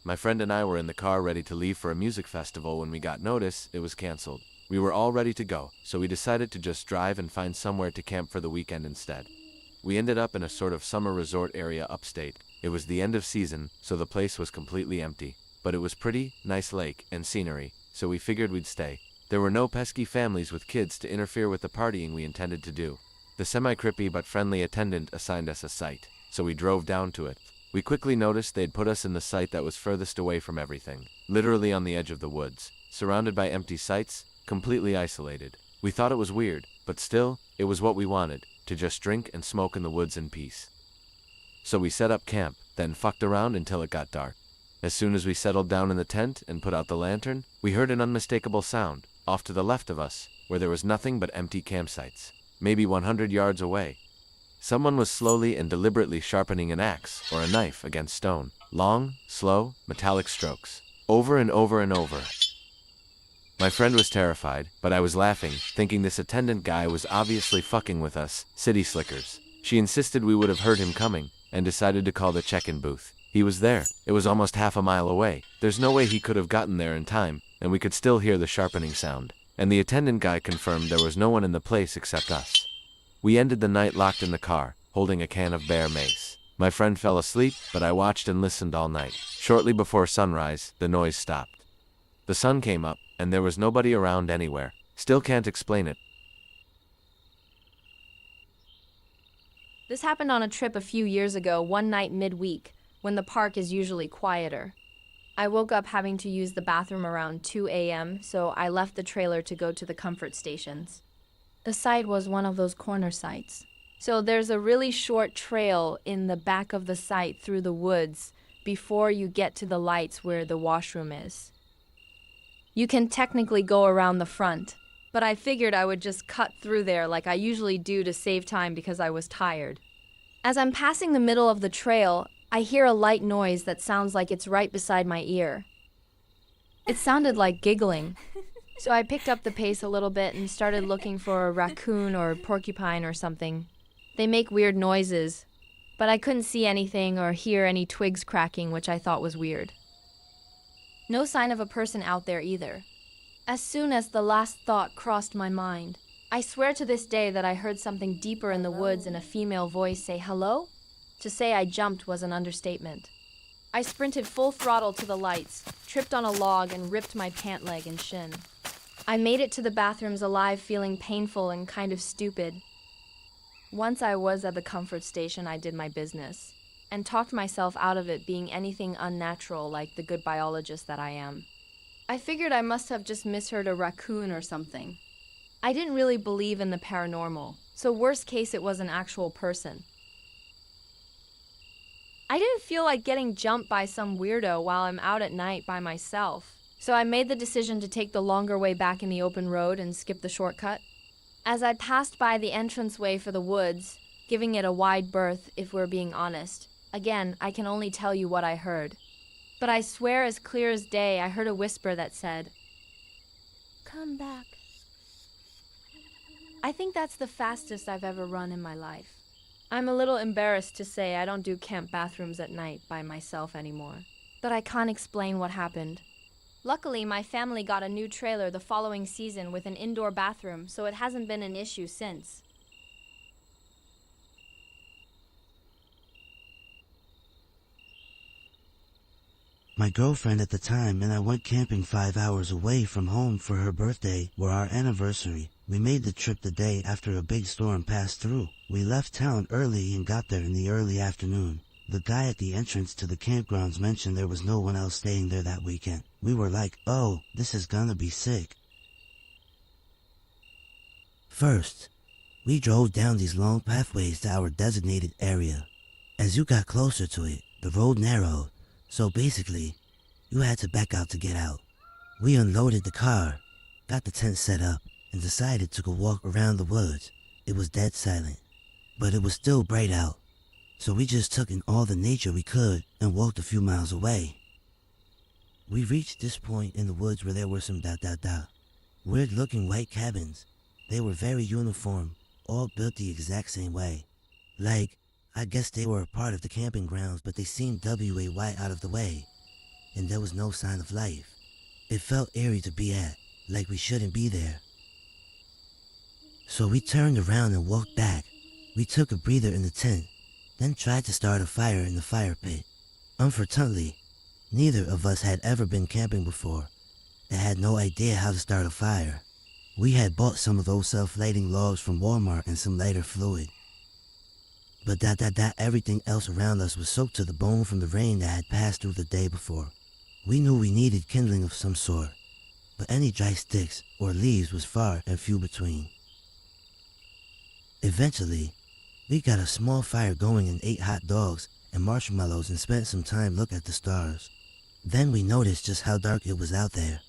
My friend and I were in the car ready to leave for a music festival when we got notice it was canceled. We were all ready to go, so we decided to just drive and find somewhere to camp for the weekend instead. We ended up in a sort of summer resort area upstate. It was the end of season, so the place was completely empty. But it was pretty, nice lake and scenery, so we figured we'd stay. There were no pesky families with kids to interfere with the partying we intended to do. The semi-creepy but friendly attendant assigned us a site, so we drove down to it. We quickly noticed they'd put us in the site that was furthest away from everything, literally on the edge of the woods, surrounded by empty sites, completely isolated. We thought it was weird, but still, it was what we wanted, to just drink and smoke in the woods in peace. So we set up camp, then fucked around until it got dark. As soon as we settled down in the tent and put out the lantern, we heard an unmistakable sound, off to the left of us, where there was nothing but empty campsites, maybe 100 yards away. Someone was slowly and deliberately sharpening an axe or a knife against stone. Long, slow, metallic strokes. Over and over and over. My friend was terrified, but I was laughing, thinking this attendant guy was obviously fucking with us, city slickers. She insisted we would have heard him coming, and decided to call the check-in booth. He was there. It was almost half a mile away. There's no way he could have gotten there in time, and we could still hear the sharpening sound. And the attendant guy confirmed there was no one in the place except us. We ended the night locked in the car, holding a can of bear mace. My friend fell asleep, but I watched and listened all night. Shortly before sunrise, the noise stopped. The sun came up, and there was nobody around anywhere. Still can't explain it. This happened on a trip a few years ago, one night midweek, when the park is usually quieter. I woke up having to use the bathroom around 2 a.m., so I left the trailer to go to the comfort stations. The site was one of those corner sites. So there's a really short trail in the back of the site through the woods before you get to the lights where the washroom is. You can technically go around the front, but I figured I would just cut through there like I usually do to save time because I was tired. As I'm passing the middle of the trail, I hear a light noise that sounds like it's right beside my ear. It sounded like giggling. So I picked up the pace a little bit and started looking for a raccoon or porcupine or something. They make weird noises, but I couldn't see anything or hear any twigs cracking, which I thought was weird. No sign of a person out there either. As soon as the last thought crossed my mind, I swear to this day that I heard something deeper in the woods and a female voice say, "Hello?" To say I jumped was an understatement. I sprinted full throttle to the lights, tripped on a log, and ripped my pant leg and shin. I made it to the bathrooms alive, feeling painful and kind of stupid. Once I was at the comfort station, I did my business, and talked myself out of it being anything unnatural like the good biologist that I am. I figured I must have just misheard a raccoon or something. I didn't really believe in the paranormal, so worst case it was an actual person. I didn't feel like getting jumped by some weirdo while I'm out at night by myself. So I made the decision to take the longer way back in the open road and skip the shortcut. As I passed by the entranceway for the woods, giving it a wide berth if we're being honest, again, I can only tell you what I heard. But I swear as clear as day, I heard a whisper that said, "Come back." I think that's the fastest I've ever run in my life. I'm a little embarrassed to say I don't do camp bathrooms at night by myself anymore. But I can't explain what happened. Luckily, my family got a new trailer the following season with an indoor bathroom, so it hasn't been an issue since. My girlfriend at the time and I went camping 5 hours away from home for her birthday or our anniversary. We made the trip the day after a big storm passed through. We left town early and got there in the early afternoon. The guy at the entrance to the campgrounds mentioned there was no one else staying there that weekend. We were like, oh, this is gonna be sick. First, we drove down these long pathways to our designated area. As you got closer to it, the road narrowed, so basically, you had to back out to get out. We unloaded the car, got the tent set up, and decided to go walk around the woods. It was dead silent, but it was still bright out. So we just took in all the nature we could and walked a few miles away. We reached this point in the woods where there were some weird looking white cabins. They were very uniform, all built the exact same way. Like, I guess they were a part of the camping grounds, but they seemed way out of the way. and there was no sign of life. It felt eerie to be at, like we shouldn't be there. So we turned around and walked back. We took a breather in the tent, then tried to start a fire in the fire pit. Unfortunately, neither of us had ever been camping before and had no idea how to start a fire. We had bought some of those self-lighting logs from Walmart and some lighter fluid. But everything else around us was soaked to the bone from the rain that had passed through the day before. We knew we needed kindling of some sort, but any dry sticks or leaves was far and few between. Eventually, we got a small fire going and ate hot dogs and marshmallows and spent some time looking at the stars. Then we noticed just how dark it was out there.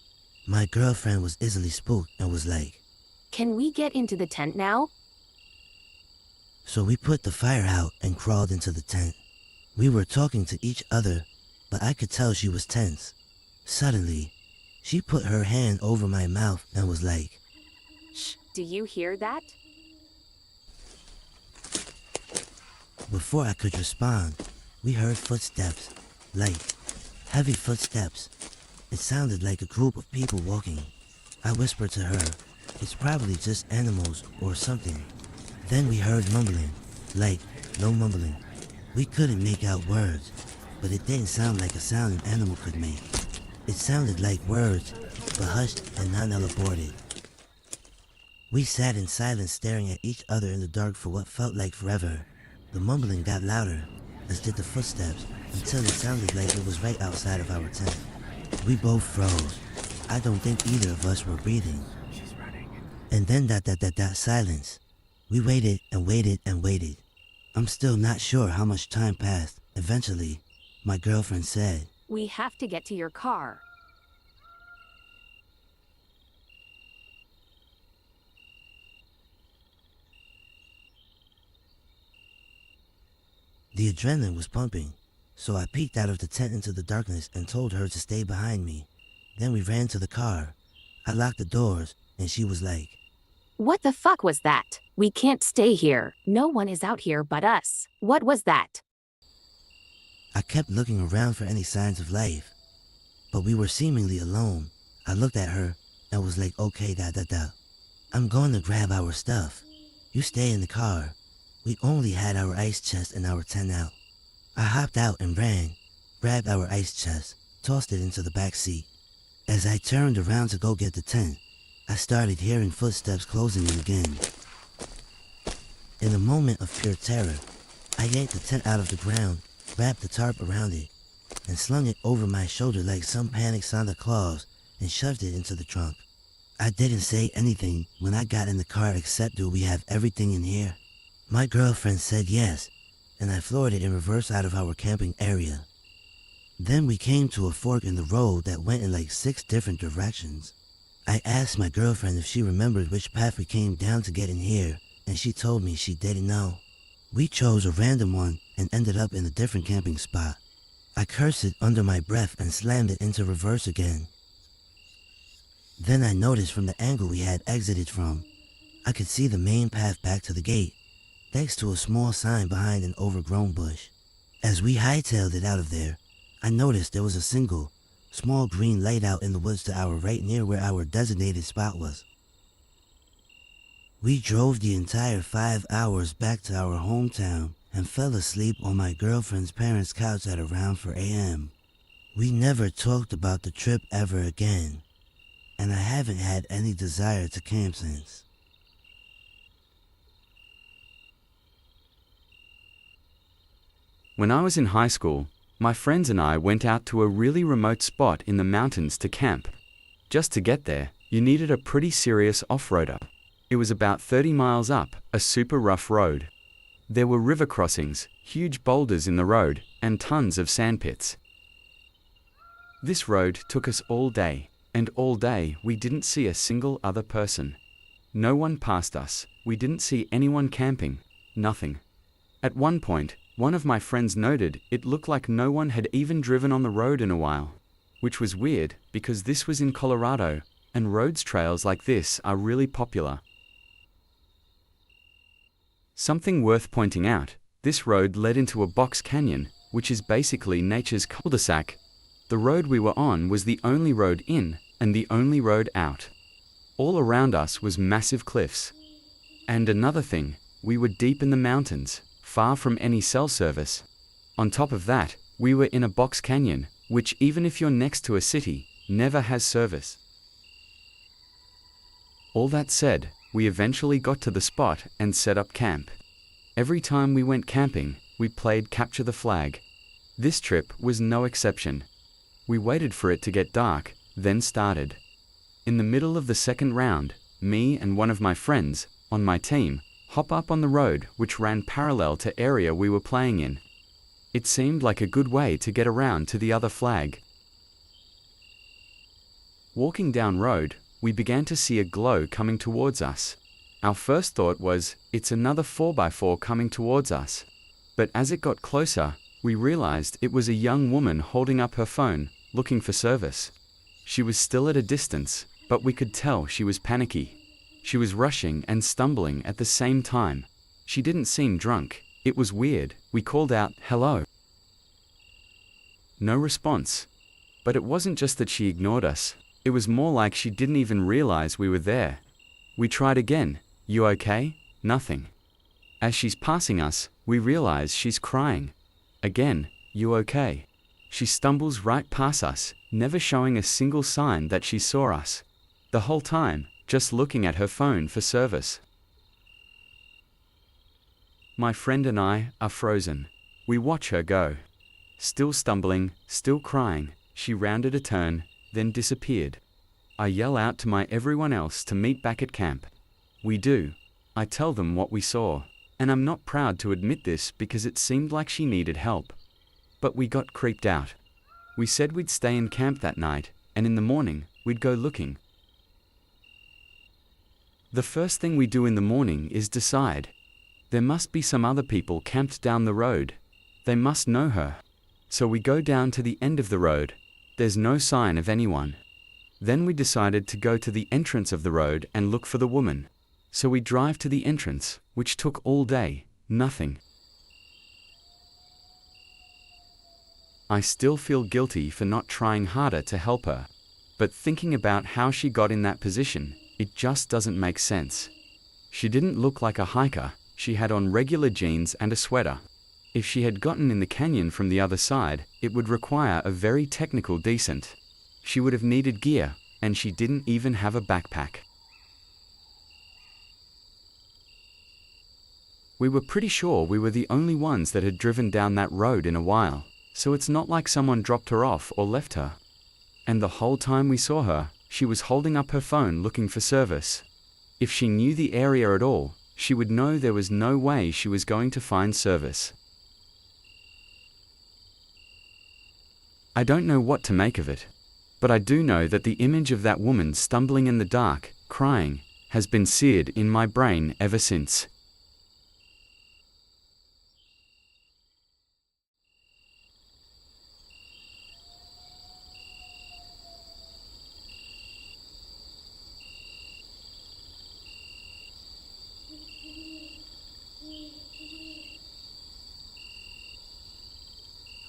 My girlfriend was easily spooked and was like, "Can we get into the tent now?" So we put the fire out and crawled into the tent. We were talking to each other, but I could tell she was tense. Suddenly, she put her hand over my mouth and was like, "Shh, do you hear that?" Before I could respond, we heard footsteps, light, heavy footsteps. It sounded like a group of people walking. I whispered to her, "It's probably just animals or something." Then we heard mumbling, light, no mumbling. We couldn't make out words, but it didn't sound like a sound an animal could make. It sounded like words, but hushed and non-elaborated. We sat in silence staring at each other in the dark for what felt like forever. The mumbling got louder, as did the footsteps, until it sounded like it was right outside of our tent. We both froze. I don't think either of us were breathing. And then that silence. We waited and waited and waited. I'm still not sure how much time passed. Eventually, my girlfriend said, "We have to get to your car." The adrenaline was pumping, so I peeked out of the tent into the darkness and told her to stay behind me. Then we ran to the car. I locked the doors, and she was like, "What the fuck was that? We can't stay here. No one is out here but us. What was that?" I kept looking around for any signs of life, but we were seemingly alone. I looked at her and was like, "Okay, I'm going to grab our stuff. You stay in the car." We only had our ice chest and our tent out. I hopped out and ran, grabbed our ice chest, tossed it into the back seat. As I turned around to go get the tent, I started hearing footsteps closing in again. In a moment of pure terror, I yanked the tent out of the ground, wrapped the tarp around it, and slung it over my shoulder like some panicked Santa Claus and shoved it into the trunk. I didn't say anything when I got in the car except, "Do we have everything in here?" My girlfriend said yes, and I floored it in reverse out of our camping area. Then we came to a fork in the road that went in like 6 different directions. I asked my girlfriend if she remembered which path we came down to get in here, and she told me she didn't know. We chose a random one and ended up in a different camping spot. I cursed it under my breath and slammed it into reverse again. Then I noticed from the angle we had exited from, I could see the main path back to the gate, thanks to a small sign behind an overgrown bush. As we hightailed it out of there, I noticed there was a single, small green light out in the woods to our right near where our designated spot was. We drove the entire 5 hours back to our hometown and fell asleep on my girlfriend's parents' couch at around 4 a.m. We never talked about the trip ever again, and I haven't had any desire to camp since. When I was in high school, my friends and I went out to a really remote spot in the mountains to camp. Just to get there, you needed a pretty serious off-roader. It was about 30 miles up, a super rough road. There were river crossings, huge boulders in the road, and tons of sandpits. This road took us all day, and all day we didn't see a single other person. No one passed us, we didn't see anyone camping, nothing. At one point, one of my friends noted it looked like no one had even driven on the road in a while, which was weird because this was in Colorado, and roads trails like this are really popular. Something worth pointing out, this road led into a box canyon, which is basically nature's cul-de-sac. The road we were on was the only road in and the only road out. All around us was massive cliffs. And another thing, we were deep in the mountains, far from any cell service. On top of that, we were in a box canyon, which even if you're next to a city, never has service. All that said, we eventually got to the spot and set up camp. Every time we went camping, we played Capture the Flag. This trip was no exception. We waited for it to get dark, then started. In the middle of the second round, me and one of my friends, on my team, hop up on the road which ran parallel to area we were playing in. It seemed like a good way to get around to the other flag. Walking down road, we began to see a glow coming towards us. Our first thought was, it's another 4x4 coming towards us. But as it got closer, we realized it was a young woman holding up her phone, looking for service. She was still at a distance, but we could tell she was panicky. She was rushing and stumbling at the same time. She didn't seem drunk. It was weird. We called out, "Hello." No response. But it wasn't just that she ignored us. It was more like she didn't even realize we were there. We tried again. "You okay?" Nothing. As she's passing us, we realize she's crying. Again, "You okay?" She stumbles right past us, never showing a single sign that she saw us. The whole time, just looking at her phone for service. My friend and I are frozen. We watch her go. Still stumbling, still crying, she rounded a turn, then disappeared. I yell out to my everyone else to meet back at camp. We do. I tell them what we saw, and I'm not proud to admit this because it seemed like she needed help. But we got creeped out. We said we'd stay in camp that night, and in the morning, we'd go looking. The first thing we do in the morning is decide. There must be some other people camped down the road. They must know her. So we go down to the end of the road. There's no sign of anyone. Then we decided to go to the entrance of the road and look for the woman. So we drive to the entrance, which took all day, nothing. I still feel guilty for not trying harder to help her. But thinking about how she got in that position, it just doesn't make sense. She didn't look like a hiker. She had on regular jeans and a sweater. If she had gotten in the canyon from the other side, it would require a very technical descent. She would have needed gear, and she didn't even have a backpack. We were pretty sure we were the only ones that had driven down that road in a while, so it's not like someone dropped her off or left her. And the whole time we saw her, she was holding up her phone looking for service. If she knew the area at all, she would know there was no way she was going to find service. I don't know what to make of it, but I do know that the image of that woman stumbling in the dark, crying, has been seared in my brain ever since.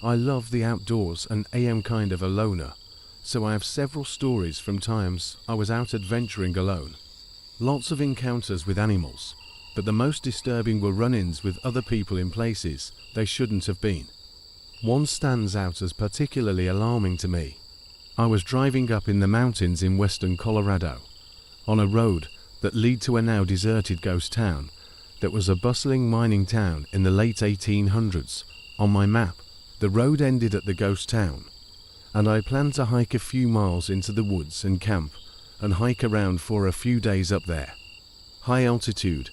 I love the outdoors and am kind of a loner, so I have several stories from times I was out adventuring alone. Lots of encounters with animals, but the most disturbing were run-ins with other people in places they shouldn't have been. One stands out as particularly alarming to me. I was driving up in the mountains in western Colorado, on a road that led to a now deserted ghost town that was a bustling mining town in the late 1800s. On my map, the road ended at the ghost town, and I planned to hike a few miles into the woods and camp and hike around for a few days up there. High altitude,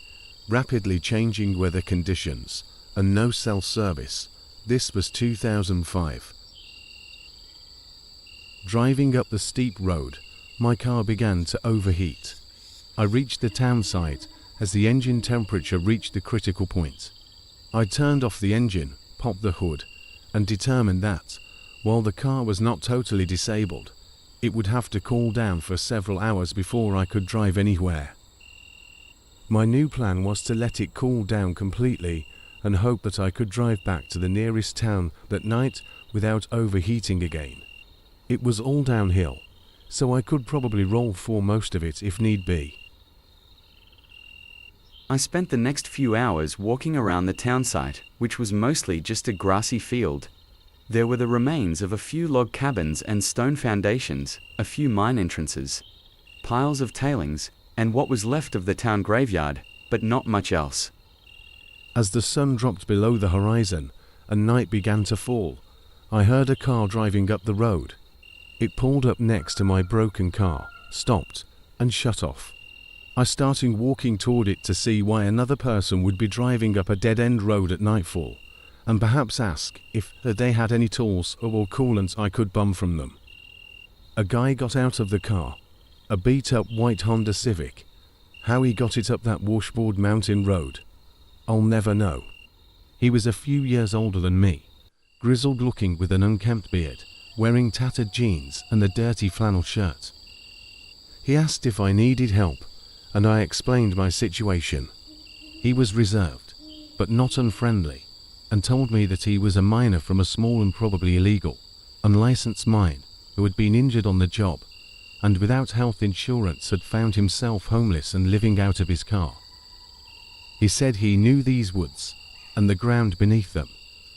rapidly changing weather conditions, and no cell service. This was 2005. Driving up the steep road, my car began to overheat. I reached the town site as the engine temperature reached the critical point. I turned off the engine, popped the hood, and determined that, while the car was not totally disabled, it would have to cool down for several hours before I could drive anywhere. My new plan was to let it cool down completely and hope that I could drive back to the nearest town that night without overheating again. It was all downhill, so I could probably roll for most of it if need be. I spent the next few hours walking around the town site, which was mostly just a grassy field. There were the remains of a few log cabins and stone foundations, a few mine entrances, piles of tailings, and what was left of the town graveyard, but not much else. As the sun dropped below the horizon and night began to fall, I heard a car driving up the road. It pulled up next to my broken car, stopped, and shut off. I started walking toward it to see why another person would be driving up a dead-end road at nightfall, and perhaps ask if they had any tools or coolant I could bum from them. A guy got out of the car, a beat-up white Honda Civic. How he got it up that washboard mountain road, I'll never know. He was a few years older than me, grizzled looking with an unkempt beard, wearing tattered jeans and a dirty flannel shirt. He asked if I needed help, and I explained my situation. He was reserved, but not unfriendly, and told me that he was a miner from a small and probably illegal, unlicensed mine who had been injured on the job, and without health insurance had found himself homeless and living out of his car. He said he knew these woods, and the ground beneath them,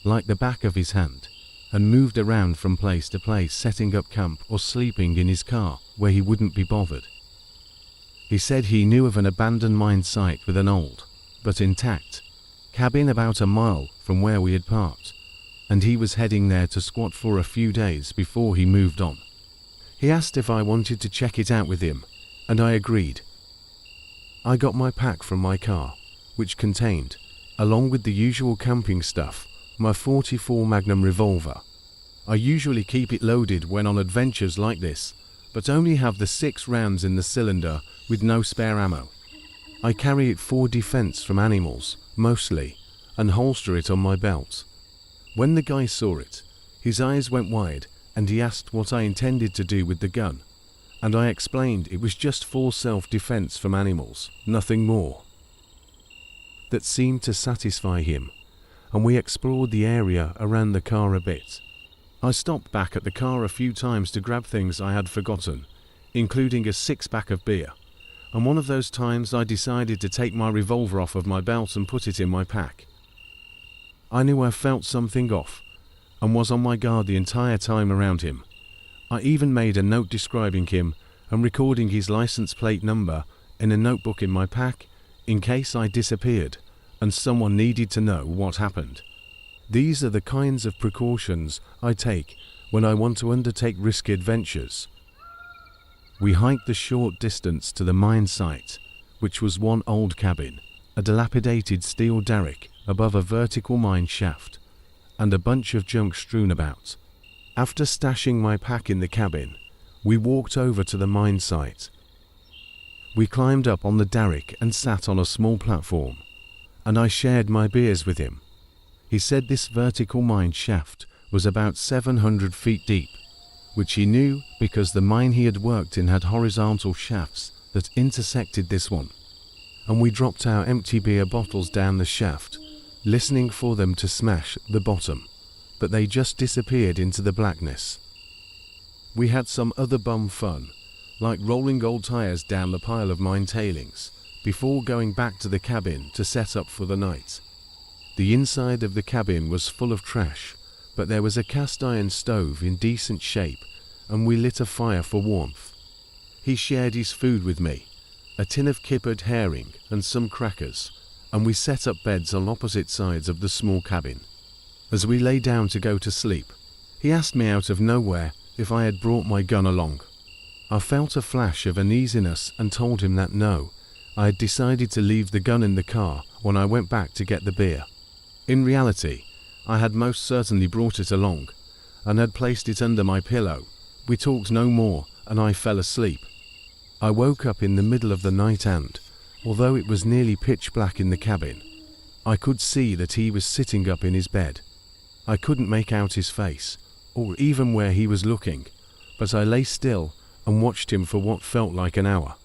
like the back of his hand, and moved around from place to place setting up camp or sleeping in his car where he wouldn't be bothered. He said he knew of an abandoned mine site with an old, but intact, cabin about a mile from where we had parked, and he was heading there to squat for a few days before he moved on. He asked if I wanted to check it out with him, and I agreed. I got my pack from my car, which contained, along with the usual camping stuff, my .44 Magnum revolver. I usually keep it loaded when on adventures like this, but only have the 6 rounds in the cylinder with no spare ammo. I carry it for defense from animals, mostly, and holster it on my belt. When the guy saw it, his eyes went wide and he asked what I intended to do with the gun, and I explained it was just for self-defense from animals, nothing more. That seemed to satisfy him, and we explored the area around the car a bit. I stopped back at the car a few times to grab things I had forgotten, including a 6-pack of beer, and one of those times I decided to take my revolver off of my belt and put it in my pack. I knew I felt something off, and was on my guard the entire time around him. I even made a note describing him and recording his license plate number in a notebook in my pack in case I disappeared and someone needed to know what happened. These are the kinds of precautions I take when I want to undertake risky adventures. We hiked the short distance to the mine site, which was one old cabin, a dilapidated steel derrick above a vertical mine shaft, and a bunch of junk strewn about. After stashing my pack in the cabin, we walked over to the mine site. We climbed up on the derrick and sat on a small platform, and I shared my beers with him. He said this vertical mine shaft was about 700 feet deep, which he knew because the mine he had worked in had horizontal shafts that intersected this one, and we dropped our empty beer bottles down the shaft, listening for them to smash the bottom, but they just disappeared into the blackness. We had some other bum fun, like rolling old tires down the pile of mine tailings, before going back to the cabin to set up for the night. The inside of the cabin was full of trash, but there was a cast iron stove in decent shape, and we lit a fire for warmth. He shared his food with me, a tin of kippered herring and some crackers, and we set up beds on opposite sides of the small cabin. As we lay down to go to sleep, he asked me out of nowhere if I had brought my gun along. I felt a flash of uneasiness and told him that no, I had decided to leave the gun in the car when I went back to get the beer. In reality, I had most certainly brought it along, and had placed it under my pillow. We talked no more, and I fell asleep. I woke up in the middle of the night and, although it was nearly pitch black in the cabin, I could see that he was sitting up in his bed. I couldn't make out his face, or even where he was looking, but I lay still and watched him for what felt like an hour.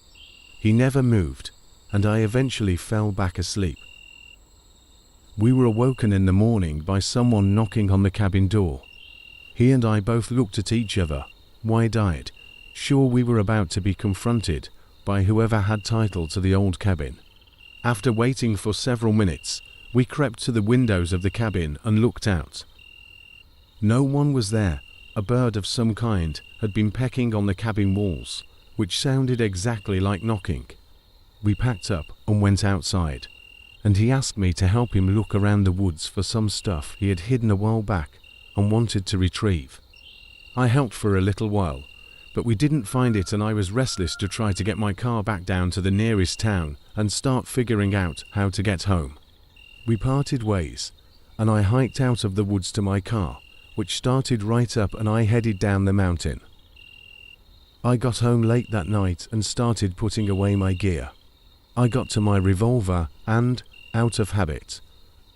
He never moved, and I eventually fell back asleep. We were awoken in the morning by someone knocking on the cabin door. He and I both looked at each other, wide-eyed, sure we were about to be confronted by whoever had title to the old cabin. After waiting for several minutes, we crept to the windows of the cabin and looked out. No one was there. A bird of some kind had been pecking on the cabin walls, which sounded exactly like knocking. We packed up and went outside, and he asked me to help him look around the woods for some stuff he had hidden a while back and wanted to retrieve. I helped for a little while, but we didn't find it, and I was restless to try to get my car back down to the nearest town and start figuring out how to get home. We parted ways, and I hiked out of the woods to my car, which started right up, and I headed down the mountain. I got home late that night and started putting away my gear. I got to my revolver and, out of habit,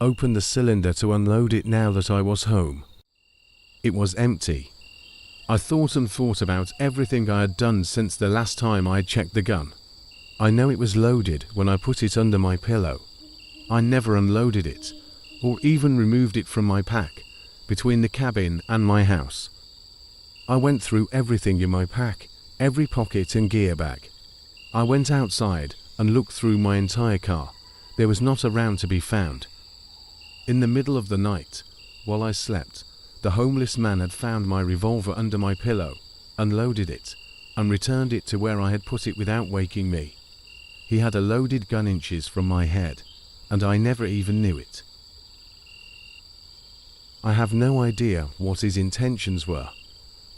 opened the cylinder to unload it now that I was home. It was empty. I thought and thought about everything I had done since the last time I had checked the gun. I know it was loaded when I put it under my pillow. I never unloaded it, or even removed it from my pack, between the cabin and my house. I went through everything in my pack, every pocket and gear bag. I went outside and looked through my entire car. There was not a round to be found. In the middle of the night, while I slept, the homeless man had found my revolver under my pillow, unloaded it, and returned it to where I had put it without waking me. He had a loaded gun inches from my head, and I never even knew it. I have no idea what his intentions were.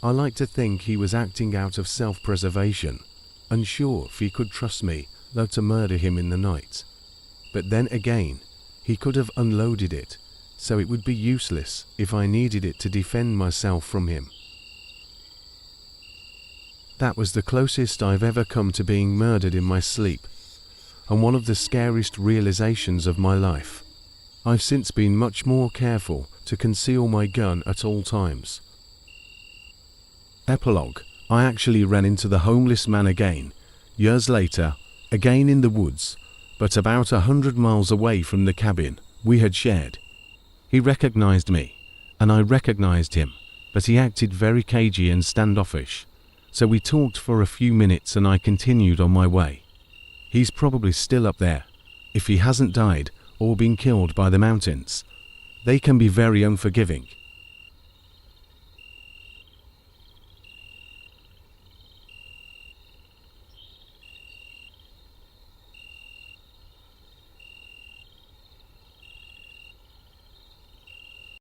I like to think he was acting out of self-preservation, unsure if he could trust me, though, to murder him in the night. But then again, he could have unloaded it, so it would be useless if I needed it to defend myself from him. That was the closest I've ever come to being murdered in my sleep, and one of the scariest realizations of my life. I've since been much more careful to conceal my gun at all times. Epilogue: I actually ran into the homeless man again, years later, again in the woods, but about 100 miles away from the cabin we had shared. He recognized me, and I recognized him, but he acted very cagey and standoffish, so we talked for a few minutes and I continued on my way. He's probably still up there, if he hasn't died or been killed by the mountains. They can be very unforgiving.